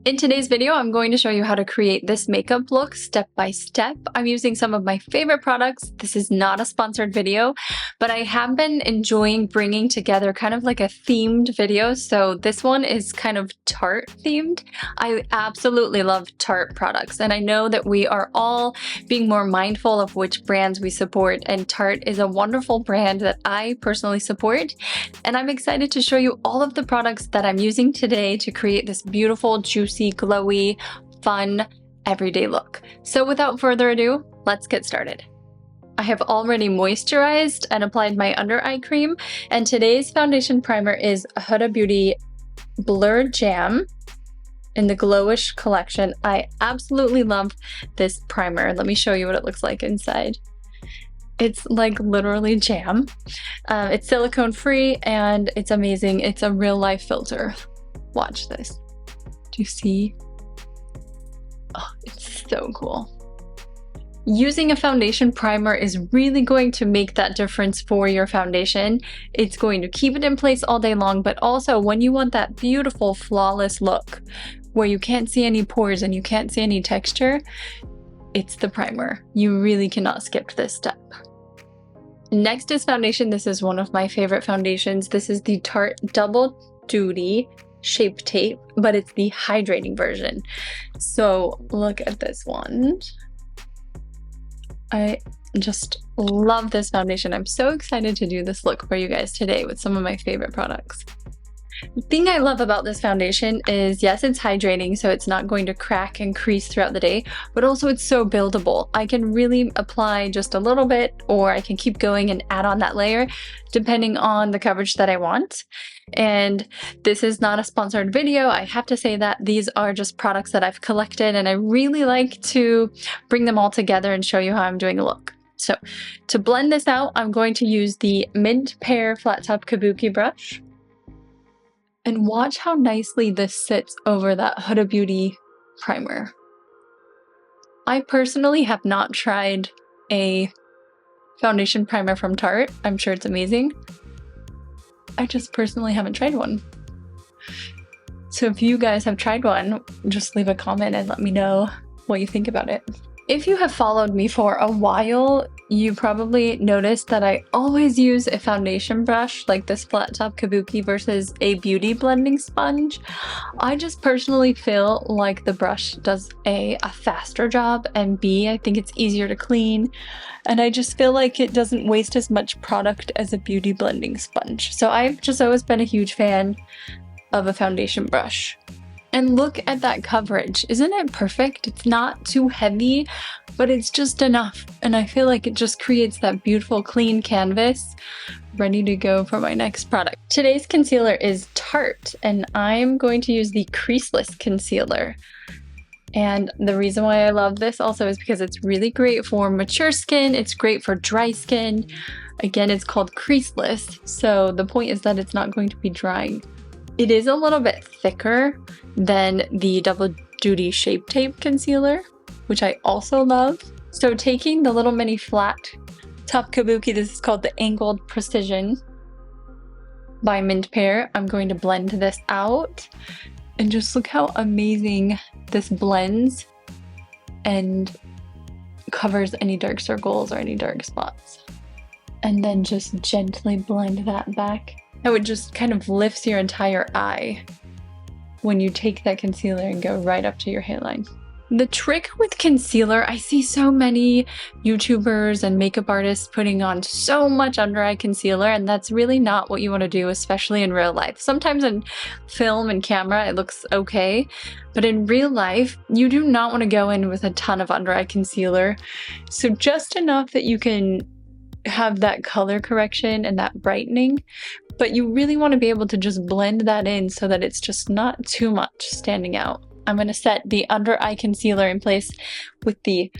In today's video, I'm going to show you how to create this makeup look step by step. I'm using some of my favorite products. This is not a sponsored video, but I have been enjoying bringing together kind of like a themed video. So this one is kind of Tarte themed. I absolutely love Tarte products, and I know that we are all being more mindful of which brands we support, and Tarte is a wonderful brand that I personally support, and I'm excited to show you all of the products that I'm using today to create this beautiful, juicy, glowy, fun, everyday look. So without further ado, let's get started. I have already moisturized and applied my under eye cream, and today's foundation primer is Huda Beauty Blur Jam in the Glowish collection. I absolutely love this primer. Let me show you what it looks like inside. It's like literally jam. It's silicone free and it's amazing. It's a real life filter. Watch this. Do you see? Oh, it's so cool. Using a foundation primer is really going to make that difference for your foundation. It's going to keep it in place all day long, but also when you want that beautiful, flawless look where you can't see any pores and you can't see any texture, it's the primer. You really cannot skip this step. Next is foundation. This is one of my favorite foundations. This is the Tarte Double Duty Shape Tape, but it's the hydrating version. So look at this one. I just love this foundation. I'm so excited to do this look for you guys today with some of my favorite products. The thing I love about this foundation is, yes, it's hydrating, so it's not going to crack and crease throughout the day, but also it's so buildable. I can really apply just a little bit, or I can keep going and add on that layer depending on the coverage that I want. And this is not a sponsored video. I have to say that these are just products that I've collected, and I really like to bring them all together and show you how I'm doing a look. So to blend this out, I'm going to use the MintPear Flat Top Kabuki brush. And watch how nicely this sits over that Huda Beauty primer. I personally have not tried a foundation primer from Tarte. I'm sure it's amazing. I just personally haven't tried one. So if you guys have tried one, just leave a comment and let me know what you think about it. If you have followed me for a while, you probably noticed that I always use a foundation brush like this Flat Top Kabuki versus a beauty blending sponge. I just personally feel like the brush does A, faster job, and B, I think it's easier to clean, and I just feel like it doesn't waste as much product as a beauty blending sponge. So I've just always been a huge fan of a foundation brush. And look at that coverage. Isn't it perfect? It's not too heavy, but it's just enough. And I feel like it just creates that beautiful clean canvas ready to go for my next product. Today's concealer is Tarte, and I'm going to use the creaseless concealer. And the reason why I love this also is because it's really great for mature skin. It's great for dry skin. Again, it's called creaseless. So the point is that it's not going to be drying. It is a little bit thicker than the Double Duty Shape Tape concealer, which I also love. So taking the little mini flat top kabuki, this is called the Angled Precision by MintPear, I'm going to blend this out. And just look how amazing this blends and covers any dark circles or any dark spots. And then just gently blend that back. It just kind of lifts your entire eye when you take that concealer and go right up to your hairline. The trick with concealer, I see so many YouTubers and makeup artists putting on so much under eye concealer, and that's really not what you want to do, especially in real life. Sometimes in film and camera it looks okay, but in real life you do not want to go in with a ton of under eye concealer. So just enough that you can have that color correction and that brightening, but you really want to be able to just blend that in so that it's just not too much standing out. I'm going to set the under eye concealer in place with the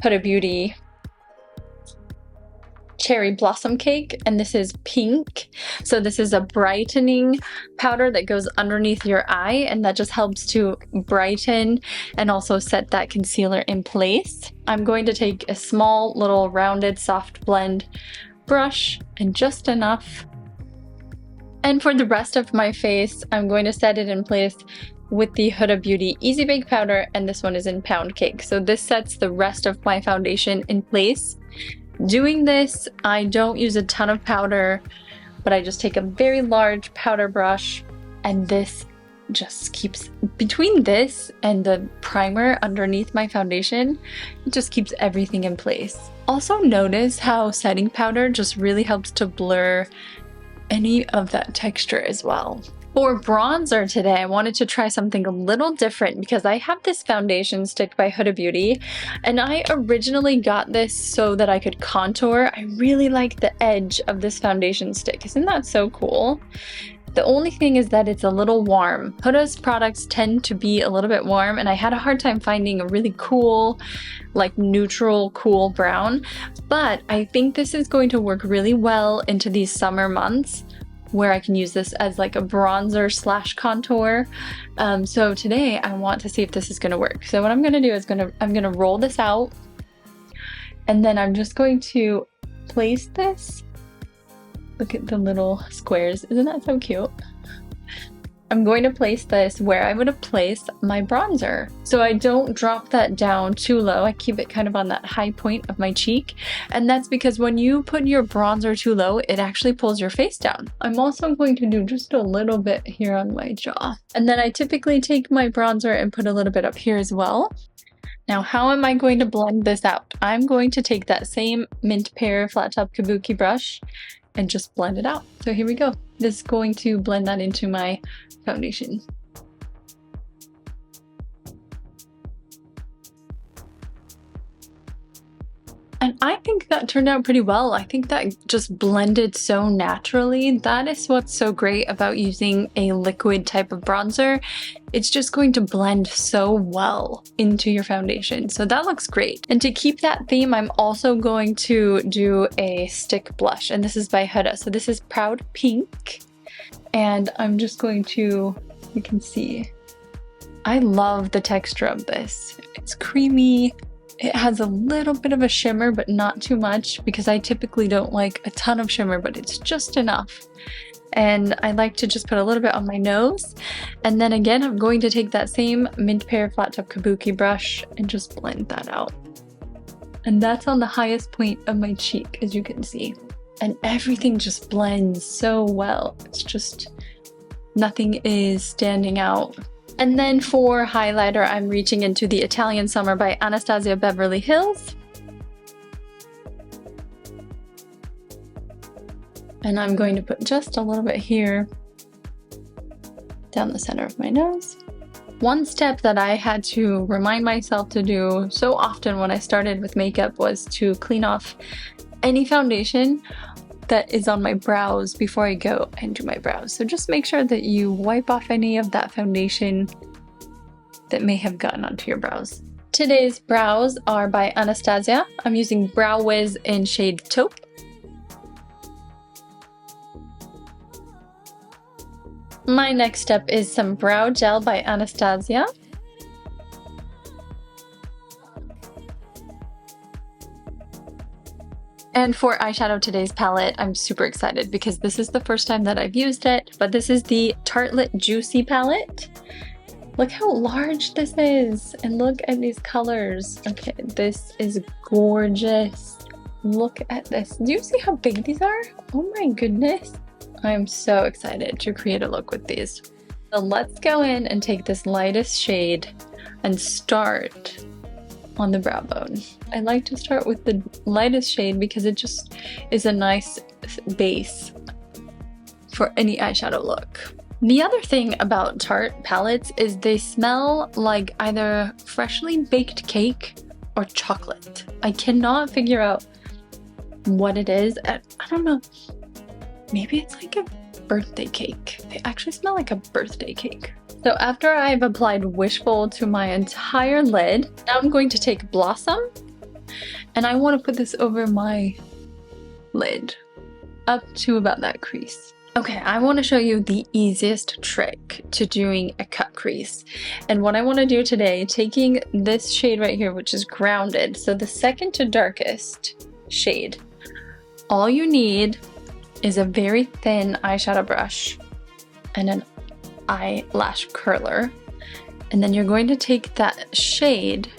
Huda Beauty Cherry Blossom Cake, and this is pink. So this is a brightening powder that goes underneath your eye, and that just helps to brighten and also set that concealer in place. I'm going to take a small little rounded soft blend brush and just enough. And for the rest of my face, I'm going to set it in place with the Huda Beauty Easy Bake Powder, and this one is in Pound Cake. So this sets the rest of my foundation in place. Doing this, I don't use a ton of powder, but I just take a very large powder brush, and this just keeps, between this and the primer underneath my foundation, it just keeps everything in place. Also notice how setting powder just really helps to blur any of that texture as well. For bronzer today, I wanted to try something a little different because I have this foundation stick by Huda Beauty, and I originally got this so that I could contour. I really like the edge of this foundation stick. Isn't that so cool? The only thing is that it's a little warm. Huda's products tend to be a little bit warm, and I had a hard time finding a really cool, like neutral, cool brown. But I think this is going to work really well into these summer months where I can use this as like a bronzer slash contour. So today I want to see if this is gonna work. So what I'm gonna do is I'm gonna roll this out, and then I'm just going to place this. Look at the little squares. Isn't that so cute? I'm going to place this where I would have placed my bronzer. So I don't drop that down too low. I keep it kind of on that high point of my cheek. And that's because when you put your bronzer too low, it actually pulls your face down. I'm also going to do just a little bit here on my jaw. And then I typically take my bronzer and put a little bit up here as well. Now, how am I going to blend this out? I'm going to take that same MintPear flat top kabuki brush and just blend it out. So here we go. This is going to blend that into my foundation. And I think that turned out pretty well. I think that just blended so naturally. That is what's so great about using a liquid type of bronzer. It's just going to blend so well into your foundation. So that looks great. And to keep that theme, I'm also going to do a stick blush. And this is by Huda. So this is Proud Pink. And I'm just going to, you can see, I love the texture of this. It's creamy. It has a little bit of a shimmer, but not too much, because I typically don't like a ton of shimmer, but it's just enough. And I like to just put a little bit on my nose. And then again, I'm going to take that same MintPear flat top kabuki brush and just blend that out. And that's on the highest point of my cheek, as you can see. And everything just blends so well. It's just, nothing is standing out. And then for highlighter, I'm reaching into the Italian Summer by Anastasia Beverly Hills. And I'm going to put just a little bit here down the center of my nose. One step that I had to remind myself to do so often when I started with makeup was to clean off any foundation that is on my brows before I go and do my brows. So just make sure that you wipe off any of that foundation that may have gotten onto your brows. Today's brows are by Anastasia. I'm using Brow Wiz in shade Taupe. My next step is some brow gel by Anastasia. And for eyeshadow, today's palette, I'm super excited because this is the first time that I've used it, but this is the Tarte Juicy palette. Look how large this is, and look at these colors. Okay, this is gorgeous. Look at this. Do you see how big these are? Oh my goodness. I'm so excited to create a look with these. So let's go in and take this lightest shade and start on the brow bone. I like to start with the lightest shade because it just is a nice base for any eyeshadow look. The other thing about Tarte palettes is they smell like either freshly baked cake or chocolate. I cannot figure out what it is. I don't know. Maybe it's like a birthday cake. They actually smell like a birthday cake. So after I've applied Wishful to my entire lid, now I'm going to take Blossom, and I want to put this over my lid up to about that crease. Okay, I want to show you the easiest trick to doing a cut crease. And what I want to do today, taking this shade right here, which is Grounded, so the second to darkest shade, all you need is a very thin eyeshadow brush and an eyelash curler. And then you're going to take that shade,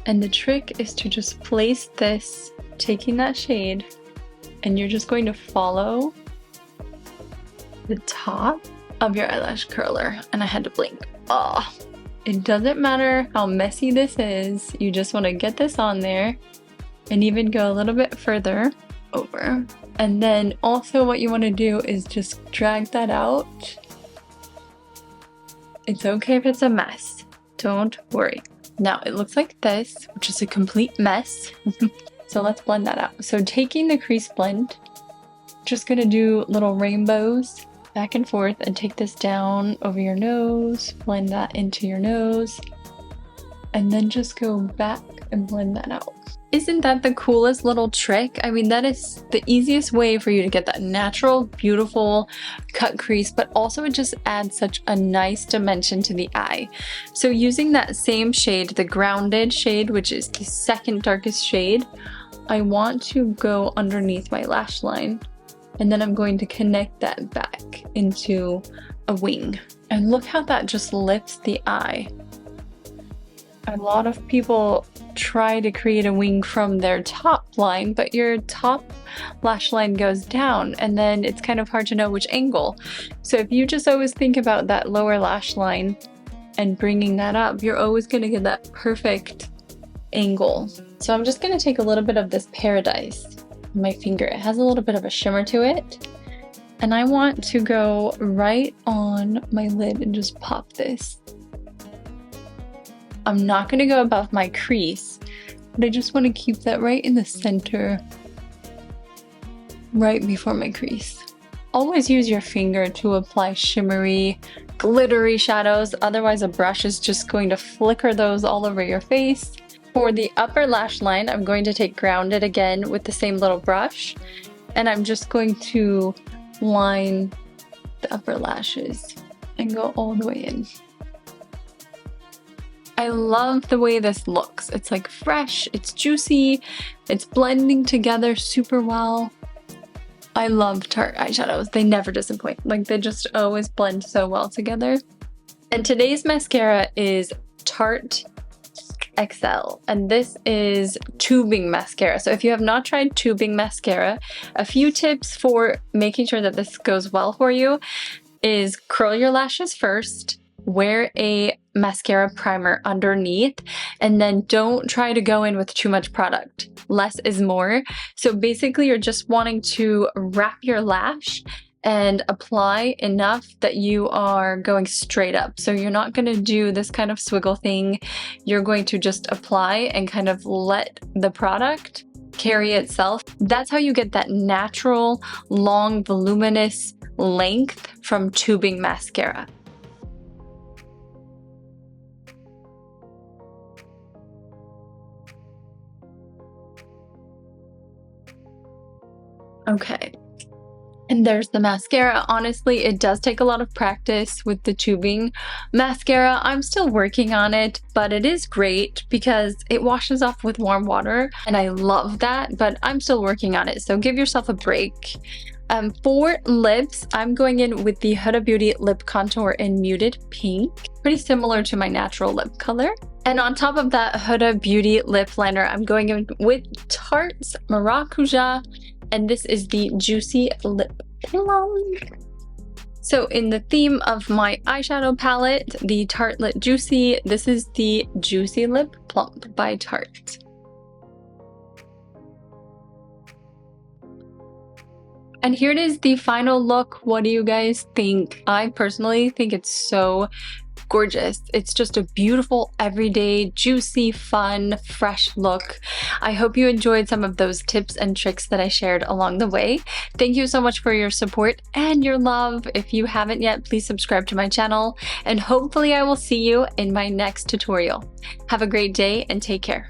and the trick is to just place this, taking that shade, and you're just going to follow the top of your eyelash curler. And I had to blink. Oh, it doesn't matter how messy this is. You just want to get this on there and even go a little bit further over. And then also what you want to do is just drag that out. It's okay if it's a mess. Don't worry. Now it looks like this, which is a complete mess. So let's blend that out. So taking the crease blend, just gonna do little rainbows back and forth and take this down over your nose, blend that into your nose, and then just go back and blend that out. Isn't that the coolest little trick? I mean, that is the easiest way for you to get that natural, beautiful cut crease, but also it just adds such a nice dimension to the eye. So using that same shade, the grounded shade, which is the second darkest shade, I want to go underneath my lash line, and then I'm going to connect that back into a wing. And look how that just lifts the eye. A lot of people try to create a wing from their top line, but your top lash line goes down, and then it's kind of hard to know which angle. So if you just always think about that lower lash line and bringing that up, you're always going to get that perfect angle. So I'm just going to take a little bit of this Paradise on my finger. It has a little bit of a shimmer to it, and I want to go right on my lid and just pop this. I'm not going to go above my crease, but I just want to keep that right in the center, right before my crease. Always use your finger to apply shimmery, glittery shadows, otherwise a brush is just going to flicker those all over your face. For the upper lash line, I'm going to take Grounded again with the same little brush, and I'm just going to line the upper lashes and go all the way in. I love the way this looks. It's like fresh, it's juicy, it's blending together super well. I love Tarte eyeshadows. They never disappoint. Like, they just always blend so well together. And today's mascara is Tarte XL, and this is tubing mascara. So if you have not tried tubing mascara, a few tips for making sure that this goes well for you is curl your lashes first, wear a mascara primer underneath, and then don't try to go in with too much product. Less is more. So basically you're just wanting to wrap your lash and apply enough that you are going straight up. So you're not going to do this kind of swiggle thing. You're going to just apply and kind of let the product carry itself. That's how you get that natural, long, voluminous length from tubing mascara. Okay, and there's the mascara. Honestly, it does take a lot of practice with the tubing mascara. I'm still working on it, but it is great because it washes off with warm water, and I love that, but I'm still working on it, so give yourself a break. For lips, I'm going in with the Huda Beauty Lip Contour in Muted Pink, pretty similar to my natural lip color. And on top of that Huda Beauty Lip Liner, I'm going in with Tarte's Maracuja, and this is the Juicy Lip Plum. So in the theme of my eyeshadow palette, the Tartelette Juicy, this is the Juicy Lip Plump by Tarte. And here it is, the final look. What do you guys think? I personally think it's so gorgeous. It's just a beautiful, everyday, juicy, fun, fresh look. I hope you enjoyed some of those tips and tricks that I shared along the way. Thank you so much for your support and your love. If you haven't yet, please subscribe to my channel, and hopefully I will see you in my next tutorial. Have a great day and take care.